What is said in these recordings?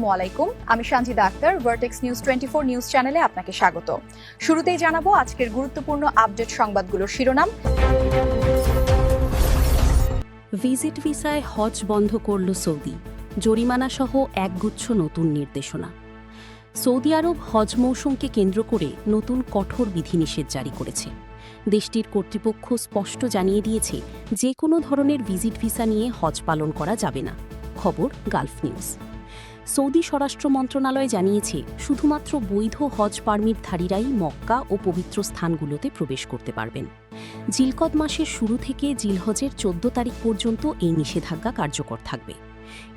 আসসালামু আলাইকুম, আমি Sanjida Akhtar. Vertex News 24 news চ্যানেলে আপনাকে স্বাগত। শুরুতেই জানাবো আজকের গুরুত্বপূর্ণ আপডেট সংবাদগুলোর শিরোনাম। ভিজিট ভিসায় হজ বন্ধ করল সৌদি, জরিমানা সহ একগুচ্ছ নতুন নির্দেশনা। সৌদি আরব হজ মৌসুমকে কেন্দ্র করে নতুন কঠোর বিধিনিষেধ জারি করেছে। দেশটির কর্তৃপক্ষ স্পষ্ট জানিয়ে দিয়েছে যে কোনো ধরনের ভিজিট ভিসা নিয়ে হজ পালন করা যাবে না। খবর গালফ নিউজ। সৌদি স্বরাষ্ট্র মন্ত্রণালয় জানিয়েছে শুধুমাত্র বৈধ হজ পারমিটধারীরাই মক্কা ও পবিত্র স্থানগুলোতে প্রবেশ করতে পারবেন। জিলকদ মাসের শুরু থেকে জিলহজের 14 তারিখ পর্যন্ত এই নিষেধাজ্ঞা কার্যকর থাকবে।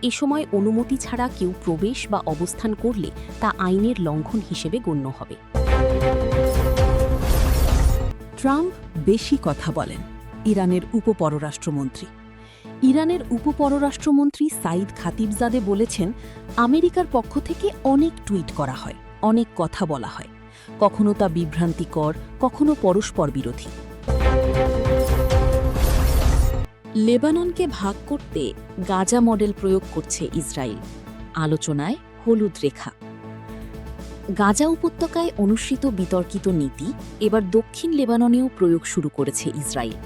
এ সময় অনুমতি ছাড়া কেউ প্রবেশ বা অবস্থান করলে তা আইনের লঙ্ঘন হিসেবে গণ্য হবে। ট্রাম্প বেশি কথা বলেন, ইরানের উপপররাষ্ট্রমন্ত্রী। ইরানের উপপররাষ্ট্রমন্ত্রী সাইদ খাতিবজাদে বলেছেন, আমেরিকার পক্ষ থেকে অনেক টুইট করা হয়, অনেক কথা বলা হয়, কখনো তা বিভ্রান্তিকর, কখনো পরস্পর বিরোধী। লেবাননকে ভাগ করতে গাজা মডেল প্রয়োগ করছে ইসরায়েল, আলোচনায় হলুদ রেখা। গাজা উপত্যকায় অনুসৃত বিতর্কিত নীতি এবার দক্ষিণ লেবাননেও প্রয়োগ শুরু করেছে ইসরায়েল।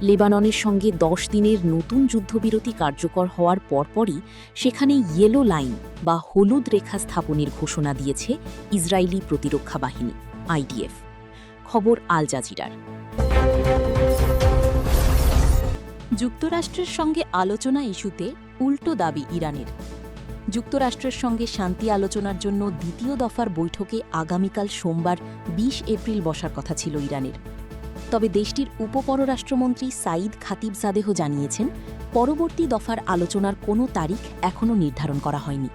লেবাননের সঙ্গে 10 দিনের নতুন যুদ্ধবিরতি কার্যকর হওয়ার পরপরই সেখানে ইয়েলো লাইন বা হলুদ রেখা স্থাপনের ঘোষণা দিয়েছে ইসরায়েলি প্রতিরক্ষা বাহিনী আইডিএফ। খবর আল জাজিরার। যুক্তরাষ্ট্রের সঙ্গে আলোচনা ইস্যুতে উল্টো দাবি ইরানের। যুক্তরাষ্ট্রের সঙ্গে শান্তি আলোচনার জন্য দ্বিতীয় দফার বৈঠকে আগামীকাল সোমবার 20 এপ্রিল বসার কথা ছিল ইরানের। তবে দেশটির উপপররাষ্ট্রমন্ত্রী সাইদ খাতিবজাদেহ জানিয়েছেন, পরবর্তী দফার আলোচনার কোনো তারিখ এখনও নির্ধারণ করা হয়নি।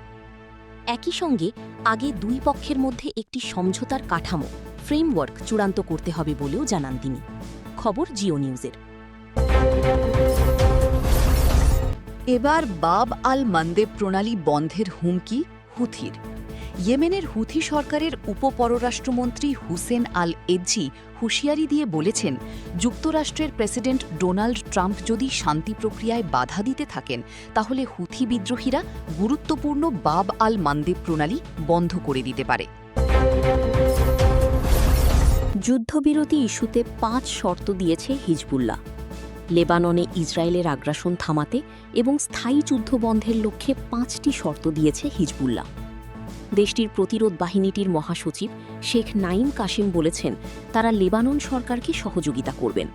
একই সঙ্গে আগে দুই পক্ষের মধ্যে একটি সমঝোতার কাঠামো ফ্রেমওয়ার্ক চূড়ান্ত করতে হবে বলেও জানান তিনি। খবর জিও নিউজের। এবার বাব আল মান্দেব প্রণালী বন্ধের হুমকি হুথির। ইয়েমেনের হুথি সরকারের উপপররাষ্ট্রমন্ত্রী হুসেন আল এজ্জি হুঁশিয়ারি দিয়ে বলেছেন, যুক্তরাষ্ট্রের প্রেসিডেন্ট ডোনাল্ড ট্রাম্প যদি শান্তি প্রক্রিয়ায় বাধা দিতে থাকেন তাহলে হুথি বিদ্রোহীরা গুরুত্বপূর্ণ বাব আল মান্দেব প্রণালী বন্ধ করে দিতে পারে। যুদ্ধবিরতি ইস্যুতে 5 শর্ত দিয়েছে হিজবুল্লাহ। লেবাননে ইসরায়েলের আগ্রাসন থামাতে এবং স্থায়ী যুদ্ধ বন্ধের লক্ষ্যে 5টি শর্ত দিয়েছে হিজবুল্লাহ। দেশটির প্রতিরোধ বাহিনীটির মহাসচিব শেখ নাঈম কাসিম বলেছেন, তারা লেবানন সরকারকে সহযোগিতা করবেন।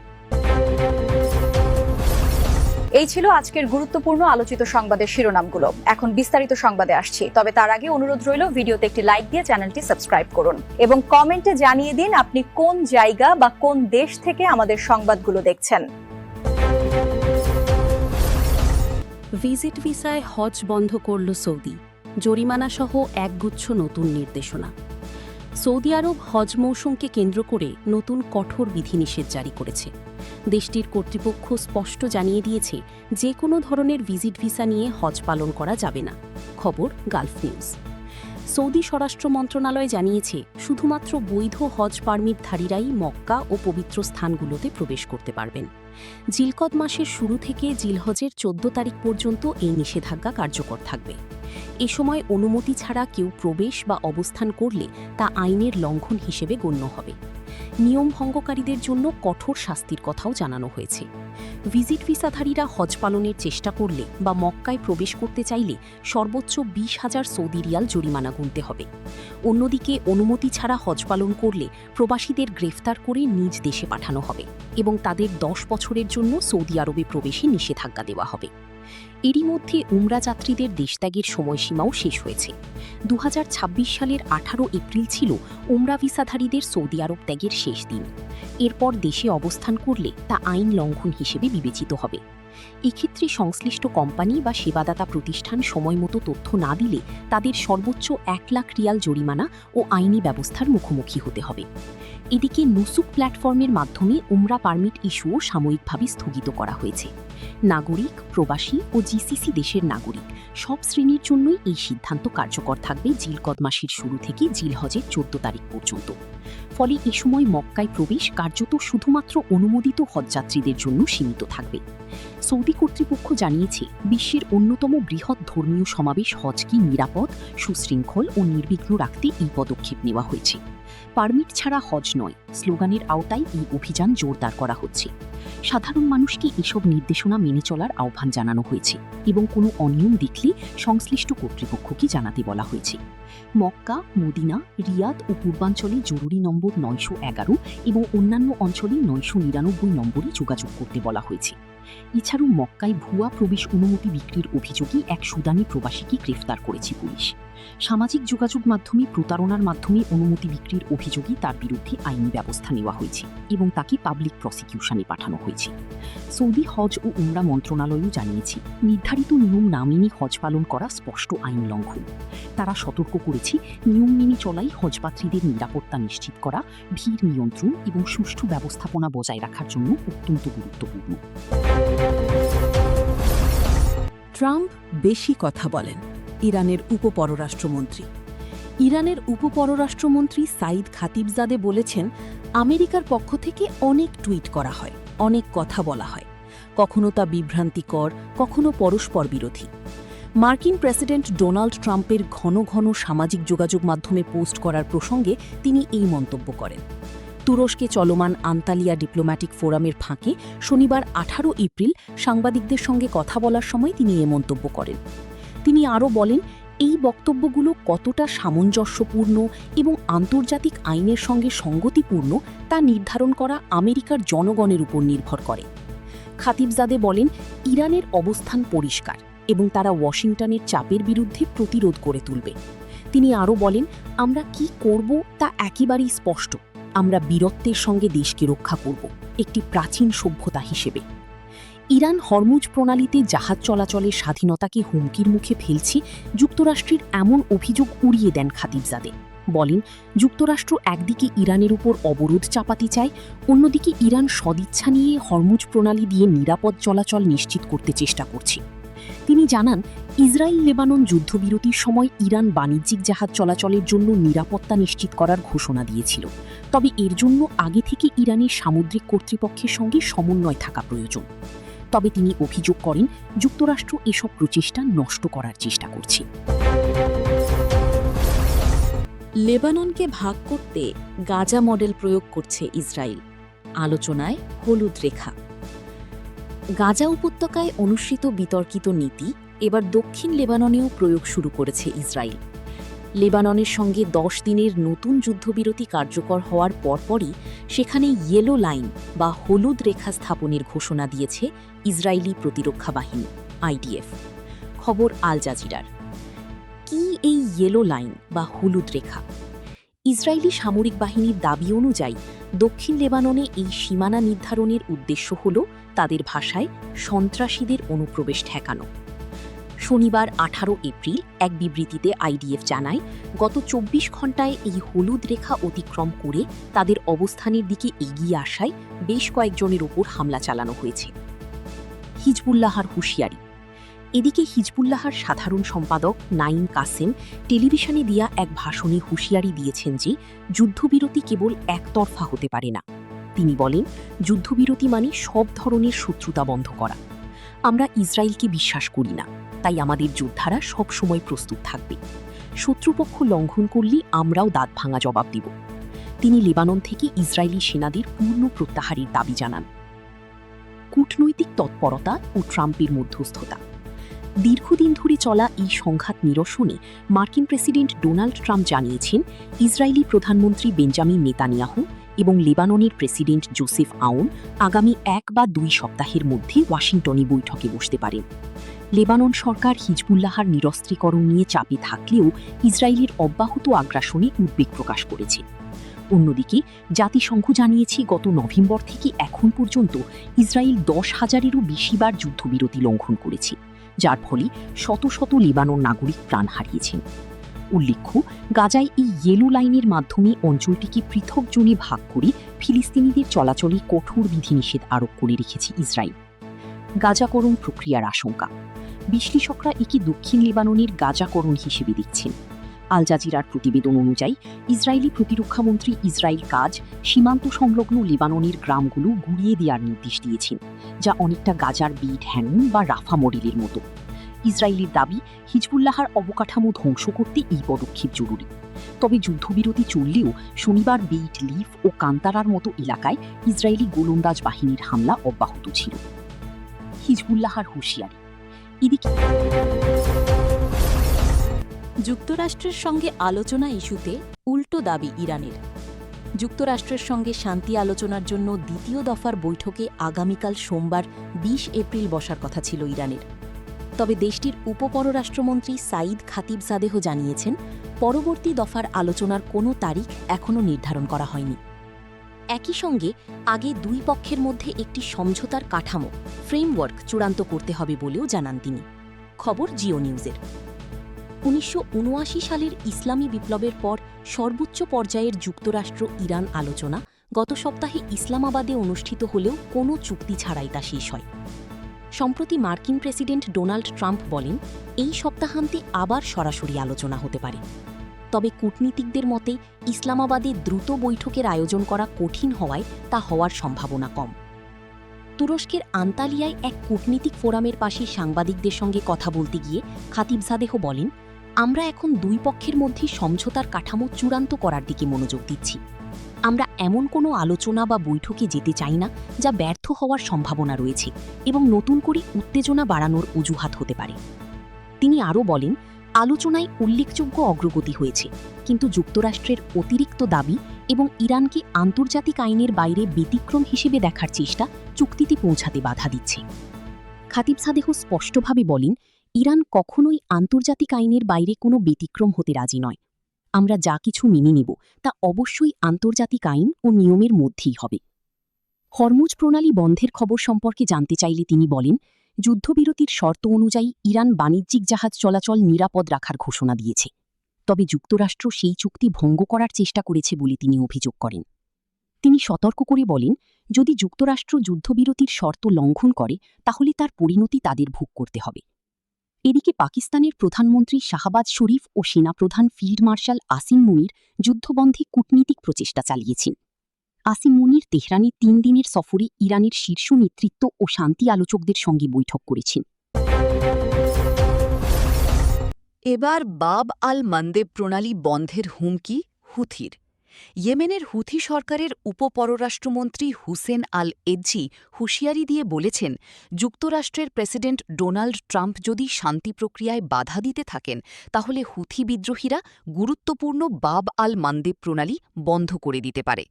এই ছিল আজকের গুরুত্বপূর্ণ আলোচিত সংবাদের শিরোনামগুলো। এখন বিস্তারিত সংবাদে আসছি, তবে তার আগে অনুরোধ রইল ভিডিওতে একটি লাইক দিয়ে চ্যানেলটি সাবস্ক্রাইব করুন এবং কমেন্টে জানিয়ে দিন আপনি কোন জায়গা বা কোন দেশ থেকে আমাদের সংবাদগুলো দেখছেন। ভিজিট ভিসায় হজ বন্ধ করল সৌদি, জরিমানা সহ একগুচ্ছ নতুন নির্দেশনা। সৌদি আরব হজ মৌসুমকে কেন্দ্র করে নতুন কঠোর বিধিনিষেধ জারি করেছে। দেশটির কর্তৃপক্ষ স্পষ্ট জানিয়ে দিয়েছে যে কোনো ধরনের ভিজিট ভিসা নিয়ে হজ পালন করা যাবে না। খবর গালফ নিউজ। সৌদি স্বরাষ্ট্র মন্ত্রণালয় জানিয়েছে শুধুমাত্র বৈধ হজ পারমিটধারীরাই মক্কা ও পবিত্র স্থানগুলোতে প্রবেশ করতে পারবেন। জিলকদ মাসের শুরু থেকে জিলহজের 14 তারিখ পর্যন্ত এই নিষেধাজ্ঞা কার্যকর থাকবে। এ সময় অনুমতি ছাড়া কেউ প্রবেশ বা অবস্থান করলে তা আইনের লঙ্ঘন হিসেবে গণ্য হবে। নিয়ম ভঙ্গকারীদের জন্য কঠোর শাস্তির কথাও জানানো হয়েছে। ভিজিট ভিসাধারীরা হজ পালনের চেষ্টা করলে বা মক্কায় প্রবেশ করতে চাইলে সর্বোচ্চ 20,000 সৌদি রিয়াল জরিমানা গুনতে হবে। অন্যদিকে অনুমতি ছাড়া হজ পালন করলে প্রবাসীদের গ্রেফতার করে নিজ দেশে পাঠানো হবে এবং তাদের 10 বছরের জন্য সৌদি আরবে প্রবেশে নিষেধাজ্ঞা দেওয়া হবে। এরই মধ্যে উমরা যাত্রীদের দেশত্যাগের সময়সীমাও শেষ হয়েছে। 2026 সালের 18 এপ্রিল ছিল উমরা ভিসাধারীদের সৌদি আরব ত্যাগের শেষ দিন। এরপর দেশে অবস্থান করলে তা আইন লঙ্ঘন হিসেবে বিবেচিত হবে। এক্ষেত্রে সংশ্লিষ্ট কোম্পানি বা সেবাদাতা প্রতিষ্ঠান সময়মতো তথ্য না দিলে তাদের সর্বোচ্চ 1 লাখ রিয়াল জরিমানা ও আইনি ব্যবস্থার মুখোমুখি হতে হবে। এদিকে নুসুক প্ল্যাটফর্মের মাধ্যমে উমরা পারমিট ইস্যুও সাময়িকভাবে স্থগিত করা হয়েছে। নাগরিক, প্রবাসী ও জিসিসি দেশের নাগরিক সব শ্রেণীর জন্যই এই সিদ্ধান্ত কার্যকর থাকবে জিলকদ মাসের শুরু থেকে জিলহজের 14 তারিখ পর্যন্ত। ফলে এ সময় মক্কায় প্রবেশ কার্যত শুধুমাত্র অনুমোদিত হজযাত্রীদের জন্য সীমিত থাকবে। সৌদি কর্তৃপক্ষ জানিয়েছে, বিশ্বের অন্যতম বৃহৎ ধর্মীয় সমাবেশ হজকে নিরাপদ, সুশৃঙ্খল ও নির্বিঘ্ন রাখতে এই পদক্ষেপ নেওয়া হয়েছে। পারমিট ছাড়া হজ নয় স্লোগানের আওতায় এই অভিযান জোরদার করা হচ্ছে। সাধারণ মানুষকে এসব নির্দেশনা মেনে চলার আহ্বান জানানো হয়েছে এবং কোনো অনিয়ম দেখলে সংশ্লিষ্ট কর্তৃপক্ষকে জানাতে বলা হয়েছে। মক্কা, মদিনা, রিয়াদ ও পূর্বাঞ্চলে জরুরি নম্বর 911 এবং অন্যান্য অঞ্চলে 999 নম্বরে যোগাযোগ করতে বলা হয়েছে। এছাড়াও মক্কায় ভুয়া প্রবেশ অনুমতি বিক্রির অভিযোগে এক সুদানি প্রবাসীকে গ্রেফতার করেছে পুলিশ। সামাজিক যোগাযোগ মাধ্যমে প্রতারণার মাধ্যমে অনুমতি বিক্রির অভিযোগে তার বিরুদ্ধে আইনি ব্যবস্থা নেওয়া হয়েছে এবং তাকে পাবলিক প্রসিকিউশনে পাঠানো হয়েছে। সৌদি হজ ও উমরা মন্ত্রণালয়ও জানিয়েছে, নির্ধারিত নিয়ম না মেনে হজ পালন করা স্পষ্ট আইন লঙ্ঘন। তারা সতর্ক করেছে, নিয়ম মেনে চলাই হজযাত্রীদের নিরাপত্তা নিশ্চিত করা, ভিড় নিয়ন্ত্রণ এবং সুষ্ঠু ব্যবস্থাপনা বজায় রাখার জন্য অত্যন্ত গুরুত্বপূর্ণ। ট্রাম্প বেশি কথা বলেন, ইরানের উপপররাষ্ট্রমন্ত্রী। ইরানের উপপররাষ্ট্রমন্ত্রী সাইদ খাতিবজাদে বলেছেন, আমেরিকার পক্ষ থেকে অনেক টুইট করা হয়, অনেক কথা বলা হয়, কখনো তা বিভ্রান্তিকর, কখনো পরস্পর বিরোধী। মার্কিন প্রেসিডেন্ট ডোনাল্ড ট্রাম্পের ঘন ঘন সামাজিক যোগাযোগ মাধ্যমে পোস্ট করার প্রসঙ্গে তিনি এই মন্তব্য করেন। তুরস্কে চলমান আন্তালিয়া ডিপ্লোম্যাটিক ফোরামের ফাঁকে শনিবার 18 এপ্রিল সাংবাদিকদের সঙ্গে কথা বলার সময় তিনি এ মন্তব্য করেন। তিনি আরও বলেন, এই বক্তব্যগুলো কতটা সামঞ্জস্যপূর্ণ এবং আন্তর্জাতিক আইনের সঙ্গে সঙ্গতিপূর্ণ তা নির্ধারণ করা আমেরিকার জনগণের উপর নির্ভর করে। খাতিবজাদে বলেন, ইরানের অবস্থান পরিষ্কার এবং তারা ওয়াশিংটনের চাপের বিরুদ্ধে প্রতিরোধ করে তুলবে। তিনি আরও বলেন, আমরা কি করব তা একেবারেই স্পষ্ট। আমরা বীরত্বের সঙ্গে দেশকে রক্ষা করব, একটি প্রাচীন সভ্যতা হিসেবে। ইরান হরমুজ প্রণালীতে জাহাজ চলাচলের স্বাধীনতাকে হুমকির মুখে ফেলছে যুক্তরাষ্ট্রের এমন অভিযোগ উড়িয়ে দেন খাতিবজাদে। বলেন, যুক্তরাষ্ট্র একদিকে ইরানের উপর অবরোধ চাপাতে চায়, অন্যদিকে ইরান সদিচ্ছা নিয়ে হরমুজ প্রণালী দিয়ে নিরাপদ চলাচল নিশ্চিত করতে চেষ্টা করছে। তিনি জানান, ইসরায়েল লেবানন যুদ্ধবিরতির সময় ইরান বাণিজ্যিক জাহাজ চলাচলের জন্য নিরাপত্তা নিশ্চিত করার ঘোষণা দিয়েছিল। তবে এর জন্য আগে থেকে ইরানের সামুদ্রিক কর্তৃপক্ষের সঙ্গে সমন্বয় থাকা প্রয়োজন। তবে তিনি অভিযোগ করেন, যুক্তরাষ্ট্র এসব প্রচেষ্টা নষ্ট করার চেষ্টা করছে। লেবাননকে ভাগ করতে গাজা মডেল প্রয়োগ করছে ইসরায়েল, আলোচনায় হলুদ রেখা। গাজা উপত্যকায় অনুসৃত বিতর্কিত নীতি এবার দক্ষিণ লেবাননেও প্রয়োগ শুরু করেছে ইসরায়েল। লেবাননের সঙ্গে 10 দিনের নতুন যুদ্ধবিরতি কার্যকর হওয়ার পরপরই সেখানে ইয়েলো লাইন বা হলুদ রেখা স্থাপনের ঘোষণা দিয়েছে ইসরায়েলি প্রতিরক্ষা বাহিনী আইডিএফ। খবর আল জাজিরার। কি এই ইয়েলো লাইন বা হলুদ রেখা? ইসরায়েলি সামরিক বাহিনীর দাবি অনুযায়ী দক্ষিণ লেবাননে এই সীমানা নির্ধারণের উদ্দেশ্য হল তাদের ভাষায় সন্ত্রাসীদের অনুপ্রবেশ ঠেকানো। শনিবার 18 এপ্রিল এক বিবৃতিতে আইডিএফ জানায়, গত 24 ঘণ্টায় এই হলুদ রেখা অতিক্রম করে তাদের অবস্থানের দিকে এগিয়ে আসায় বেশ কয়েকজনের ওপর হামলা চালানো হয়েছে। হিজবুল্লাহর হুঁশিয়ারি। এদিকে হিজবুল্লাহর সাধারণ সম্পাদক নাইম কাসেম টেলিভিশনে দেয়া এক ভাষণে হুঁশিয়ারি দিয়েছেন যে যুদ্ধবিরতি কেবল একতরফা হতে পারে না। তিনি বলেন, যুদ্ধবিরতি মানে সব ধরনের শত্রুতা বন্ধ করা। আমরা ইসরায়েলকে বিশ্বাস করি না, তাই আমাদের যোদ্ধারা সব সময় প্রস্তুত থাকবে। শত্রুপক্ষ লঙ্ঘন করলে আমরাও দাঁত ভাঙা জবাব দিব। তিনি লেবানন থেকে ইসরায়েলি সেনাদের পূর্ণ প্রত্যাহারের দাবি জানান। কূটনৈতিক তৎপরতা ও ট্রাম্পের মধ্যস্থতা। দীর্ঘদিন ধরে চলা এই সংঘাত নিরসনে মার্কিন প্রেসিডেন্ট ডোনাল্ড ট্রাম্প জানিয়েছেন, ইসরায়েলি প্রধানমন্ত্রী বেঞ্জামিন নেতানিয়াহু এবং লেবাননের প্রেসিডেন্ট জোসেফ আউন আগামী 1 বা 2 সপ্তাহের মধ্যে ওয়াশিংটনে বৈঠকে বসতে পারেন। লেবানন সরকার হিজবুল্লাহর নিরস্ত্রীকরণ নিয়ে চাপে থাকলেও ইসরায়েলের অব্যাহত আগ্রাসনে উদ্বেগ প্রকাশ করেছে। অন্যদিকে জাতিসংঘ জানিয়েছে, গত নভেম্বর থেকে এখন পর্যন্ত ইসরায়েল 10,000-এরও বেশিবার যুদ্ধবিরতি লঙ্ঘন করেছে, যার ফলে শত শত লেবানন নাগরিক প্রাণ হারিয়েছেন। উল্লেখ্য, গাজায় এই ইয়েলো লাইনের মাধ্যমে অঞ্চলটিকে পৃথক জোনে ভাগ করে ফিলিস্তিনিদের চলাচলে কঠোর বিধিনিষেধ আরোপ করে রেখেছে ইসরায়েল। গাজাকরণ প্রক্রিয়ার আশঙ্কা। বিশ্লেষকরা একে দক্ষিণ লেবাননের গাজাকরণ হিসেবে দেখছেন। আল জাজিরার প্রতিবেদন অনুযায়ী ইসরায়েলি প্রতিরক্ষামন্ত্রী ইসরায়েল কাজ সীমান্ত সংলগ্ন লেবাননের গ্রামগুলো গুড়িয়ে দেওয়ার নির্দেশ দিয়েছেন, যা অনেকটা গাজার বিট হ্যানুন বা রাফা মডেলের মতো। ইসরায়েলের দাবি, হিজবুল্লাহর অবকাঠামো ধ্বংস করতে এই পদক্ষেপ জরুরি। তবে যুদ্ধবিরতি চললেও শনিবার বেইট লিফ ও কান্তারার মতো এলাকায় ইসরায়েলি গোলন্দাজ বাহিনীর হামলা অব্যাহত ছিল। হিজবুল্লাহর হুঁশিয়ারি। এদিকে যুক্তরাষ্ট্রের সঙ্গে আলোচনা ইস্যুতে উল্টো দাবি ইরানের। যুক্তরাষ্ট্রের সঙ্গে শান্তি আলোচনার জন্য দ্বিতীয় দফার বৈঠকে আগামীকাল সোমবার ২০ এপ্রিল বসার কথা ছিল ইরানের। তবে দেশটির উপপররাষ্ট্রমন্ত্রী সাঈদ খাতিবজাদেহ জানিয়েছেন, পরবর্তী দফার আলোচনার কোনো তারিখ এখনও নির্ধারণ করা হয়নি। একই সঙ্গে আগে দুই পক্ষের মধ্যে একটি সমঝোতার কাঠামো ফ্রেমওয়ার্ক চূড়ান্ত করতে হবে বলেও জানান তিনি। খবর জিও নিউজের। ১৯৭৯ সালের ইসলামী বিপ্লবের পর সর্বোচ্চ পর্যায়ের যুক্তরাষ্ট্র ইরান আলোচনা গত সপ্তাহে ইসলামাবাদে অনুষ্ঠিত হলেও কোনো চুক্তি ছাড়াই তা শেষ হয়। সম্প্রতি মার্কিন প্রেসিডেন্ট ডোনাল্ড ট্রাম্প বলেন, এই সপ্তাহান্তে আবার সরাসরি আলোচনা হতে পারে। তবে কূটনীতিকদের মতে ইসলামাবাদে দ্রুত বৈঠকের আয়োজন করা কঠিন হওয়ায় তা হওয়ার সম্ভাবনা কম। তুরস্কের আন্তালিয়ায় এক কূটনীতিক ফোরামের পাশে সাংবাদিকদের সঙ্গে কথা বলতে গিয়ে খাতিবজাদেহ বলেন, আমরা এখন দুই পক্ষের মধ্যে সমঝোতার কাঠামো চূড়ান্ত করার দিকে মনোযোগ দিচ্ছি। আমরা এমন কোনো আলোচনা বা বৈঠকে যেতে চাই না যা ব্যর্থ হওয়ার সম্ভাবনা রয়েছে এবং নতুন করে উত্তেজনা বাড়ানোর অজুহাত হতে পারে। তিনি আরও বলেন, আলোচনায় উল্লেখযোগ্য অগ্রগতি হয়েছে, কিন্তু যুক্তরাষ্ট্রের অতিরিক্ত দাবি এবং ইরানকে আন্তর্জাতিক আইনের বাইরে ব্যতিক্রম হিসেবে দেখার চেষ্টা চুক্তিতে পৌঁছাতে বাধা দিচ্ছে। খাতিবজাদেহ স্পষ্টভাবে বলেন, ইরান কখনোই আন্তর্জাতিক আইনের বাইরে কোনো ব্যতিক্রম হতে রাজি নয়। আমরা যা কিছু মেনে নেব তা অবশ্যই আন্তর্জাতিক আইন ও নিয়মের মধ্যেই হবে। হরমুজ প্রণালী বন্ধের খবর সম্পর্কে জানতে চাইলে তিনি বলেন, যুদ্ধবিরতির শর্ত অনুযায়ী ইরান বাণিজ্যিক জাহাজ চলাচল নিরাপদ রাখার ঘোষণা দিয়েছে। তবে যুক্তরাষ্ট্র সেই চুক্তি ভঙ্গ করার চেষ্টা করেছে বলে তিনি অভিযোগ করেন। তিনি সতর্ক করে বলেন, যদি যুক্তরাষ্ট্র যুদ্ধবিরতির শর্ত লঙ্ঘন করে তাহলে তার পরিণতি তাদের ভোগ করতে হবে। এদিকে পাকিস্তানের প্রধানমন্ত্রী শাহবাজ শরীফ ও সেনাপ্রধান ফিল্ড মার্শাল আসিম মুনির যুদ্ধবন্ধে কূটনীতিক প্রচেষ্টা চালিয়েছেন। আসিম মুনির তেহরানে ৩ দিনের সফরে ইরানের শীর্ষ নেতৃত্ব ও শান্তি আলোচকদের সঙ্গে বৈঠক করেছেন। এবার বাব আল মান্দেব প্রণালী বন্ধের হুমকি হুথির। ইয়েমেনের হুথি সরকারের উপপররাষ্ট্রমন্ত্রী হুসেন আল এজ্জি হুঁশিয়ারি দিয়ে বলেছেন, যুক্তরাষ্ট্রের প্রেসিডেন্ট ডোনাল্ড ট্রাম্প যদি শান্তি প্রক্রিয়ায় বাধা দিতে থাকেন তাহলে হুথি বিদ্রোহীরা গুরুত্বপূর্ণ বাব আল মান্দেব প্রণালী বন্ধ করে দিতে পারে।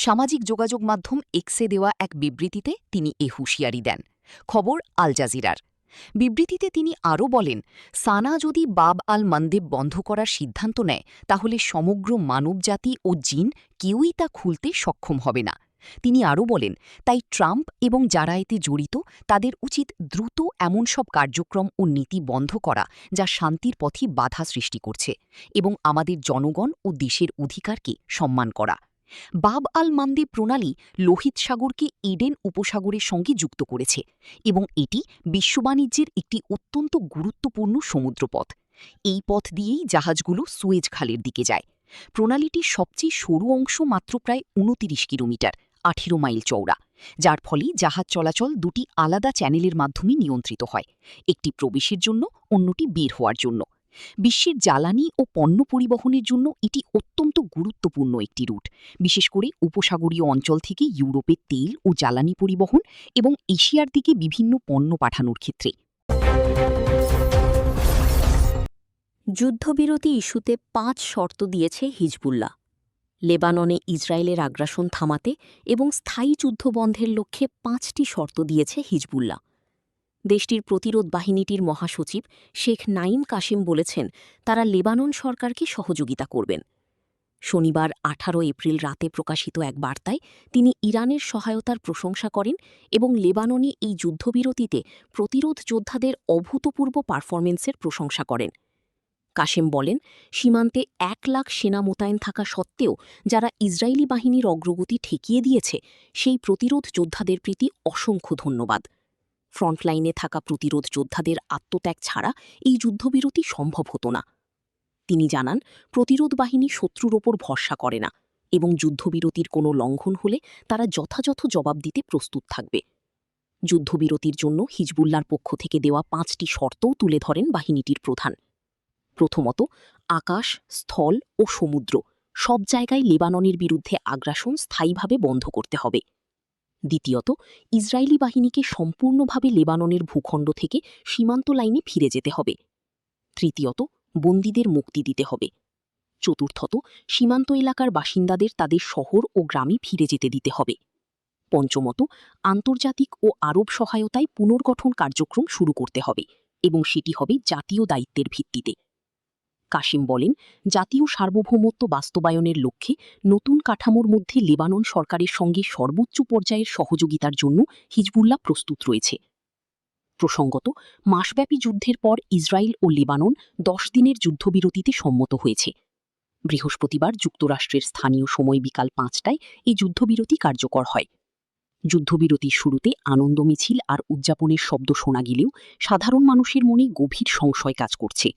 সামাজিক যোগাযোগ মাধ্যম এক্সে দেওয়া এক বিবৃতিতে তিনি এ হুঁশিয়ারি দেন। খবর আল জাজিরার। বিবৃতিতে তিনি আরও বলেন, সানা যদি বাব আল মান্দেব বন্ধ করার সিদ্ধান্ত নেয় তাহলে সমগ্র মানবজাতি ও জিন কেউই তা খুলতে সক্ষম হবে না। তিনি আরও বলেন, তাই ট্রাম্প এবং যারা এতে জড়িত তাদের উচিত দ্রুত এমন সব কার্যক্রম ও নীতি বন্ধ করা যা শান্তির পথে বাধা সৃষ্টি করছে এবং আমাদের জনগণ ও দেশের অধিকারকে সম্মান করা। বাব আল মান্দেব প্রণালী লোহিত সাগরকে এডেন উপসাগরের সঙ্গে যুক্ত করেছে এবং এটি বিশ্ব বাণিজ্যের একটি অত্যন্ত গুরুত্বপূর্ণ সমুদ্রপথ। এই পথ দিয়েই জাহাজগুলো সুয়েজ খালের দিকে যায়। প্রণালীটির সবচেয়ে সরু অংশ মাত্র প্রায় ২৯ কিলোমিটার, ১৮ মাইল চওড়া, যার ফলে জাহাজ চলাচল দুটি আলাদা চ্যানেলের মাধ্যমে নিয়ন্ত্রিত হয়, একটি প্রবেশের জন্য, অন্যটি বের হওয়ার জন্য। বিশ্বের জ্বালানি ও পণ্য পরিবহনের জন্য এটি অত্যন্ত গুরুত্বপূর্ণ একটি রুট, বিশেষ করে উপসাগরীয় অঞ্চল থেকে ইউরোপের তেল ও জ্বালানি পরিবহন এবং এশিয়ার দিকে বিভিন্ন পণ্য পাঠানোর ক্ষেত্রে। যুদ্ধবিরতি ইস্যুতে ৫ শর্ত দিয়েছে হিজবুল্লাহ। লেবাননে ইসরায়েলের আগ্রাসন থামাতে এবং স্থায়ী যুদ্ধবন্ধের লক্ষ্যে ৫টি শর্ত দিয়েছে হিজবুল্লাহ। দেশটির প্রতিরোধ বাহিনীটির মহাসচিব শেখ নাঈম কাসেম বলেছেন, তারা লেবানন সরকারকে সহযোগিতা করবেন। শনিবার ১৮ এপ্রিল রাতে প্রকাশিত এক বার্তায় তিনি ইরানের সহায়তার প্রশংসা করেন এবং লেবাননে এই যুদ্ধবিরতিতে প্রতিরোধ যোদ্ধাদের অভূতপূর্ব পারফরমেন্সের প্রশংসা করেন। কাসেম বলেন, সীমান্তে ১ লাখ সেনা মোতায়েন থাকা সত্ত্বেও যারা ইসরায়েলি বাহিনীর অগ্রগতি ঠেকিয়ে দিয়েছে সেই প্রতিরোধ যোদ্ধাদের প্রতি অসংখ্য ধন্যবাদ। ফ্রন্টলাইনে থাকা প্রতিরোধ যোদ্ধাদের আত্মত্যাগ ছাড়া এই যুদ্ধবিরতি সম্ভব হতো না। তিনি জানান, প্রতিরোধ বাহিনী শত্রুর ওপর ভরসা করে না এবং যুদ্ধবিরতির কোনো লঙ্ঘন হলে তারা যথাযথ জবাব দিতে প্রস্তুত থাকবে। যুদ্ধবিরতির জন্য হিজবুল্লাহর পক্ষ থেকে দেওয়া 5টি শর্তও তুলে ধরেন বাহিনীটির প্রধান। প্রথমত, আকাশ, স্থল ও সমুদ্র সব জায়গায় লেবাননের বিরুদ্ধে আগ্রাসন স্থায়ীভাবে বন্ধ করতে হবে। দ্বিতীয়ত, ইসরায়েলি বাহিনীকে সম্পূর্ণভাবে লেবাননের ভূখণ্ড থেকে সীমান্ত লাইনে ফিরে যেতে হবে। তৃতীয়ত, বন্দীদের মুক্তি দিতে হবে। চতুর্থত, সীমান্ত এলাকার বাসিন্দাদের তাদের শহর ও গ্রামে ফিরে যেতে দিতে হবে। পঞ্চমত, আন্তর্জাতিক ও আরব সহায়তায় পুনর্গঠন কার্যক্রম শুরু করতে হবে এবং সেটি হবে জাতীয় দায়িত্বের ভিত্তিতে। কাসিম বলেন, জাতীয় সার্বভৌমত্ব বাস্তবায়নের লক্ষ্যে নতুন কাঠামোর মধ্যে লেবানন সরকারের সঙ্গে সর্বোচ্চ পর্যায়ের সহযোগিতার জন্য হিজবুল্লাহ প্রস্তুত রয়েছে। প্রসঙ্গত, মাসব্যাপী যুদ্ধের পর ইসরায়েল ও লেবানন 10 দিনের যুদ্ধবিরতিতে সম্মত হয়েছে। বৃহস্পতিবার যুক্তরাষ্ট্রের স্থানীয় সময় বিকাল 5টায় এই যুদ্ধবিরতি কার্যকর হয়। যুদ্ধবিরতির শুরুতে আনন্দ মিছিল আর উদযাপনের শব্দ শোনা গেলেও সাধারণ মানুষের মনে গভীর সংশয় কাজ করছে।